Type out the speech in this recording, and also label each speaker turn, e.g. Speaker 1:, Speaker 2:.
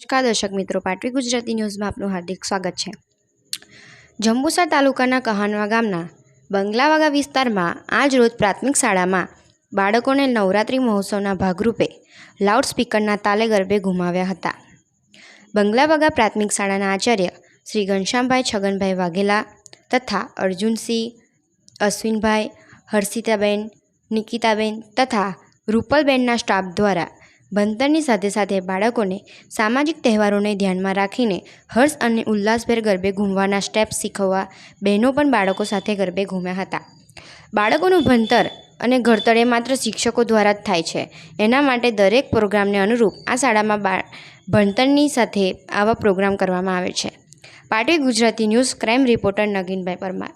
Speaker 1: નમસ્કાર દર્શક મિત્રો, પાટવી ગુજરાતી ન્યૂઝમાં આપનું હાર્દિક સ્વાગત છે। જંબુસર તાલુકાના કહાનવા ગામના બંગલાવાગા વિસ્તારમાં આજ રોજ પ્રાથમિક શાળામાં બાળકોને નવરાત્રિ મહોત્સવના ભાગરૂપે લાઉડસ્પીકરના તાલે ગરબે ઘુમાવ્યા હતા। બંગલાવાગા પ્રાથમિક શાળાના આચાર્ય શ્રી ઘનશ્યામભાઈ છગનભાઈ વાઘેલા તથા અર્જુનસિંહ, અશ્વિનભાઈ, હર્ષિતાબેન, નિકિતાબેન તથા રૂપલબેનના સ્ટાફ દ્વારા ભણતરની સાથે સાથે બાળકોને સામાજિક તહેવારોને ધ્યાનમાં રાખીને હર્ષ અને ઉલ્લાસભેર ગરબે ઘૂમવાના સ્ટેપ શીખવવા બહેનો પણ બાળકો સાથે ગરબે ઘૂમ્યા હતા। બાળકોનું ભણતર અને ઘડતર એ માત્ર શિક્ષકો દ્વારા જ થાય છે। એના માટે દરેક પ્રોગ્રામને અનુરૂપ આ શાળામાં ભણતરની સાથે આવા પ્રોગ્રામ કરવામાં આવે છે। પાટવી Gujarati news crime reporter Naginbhai Parmar.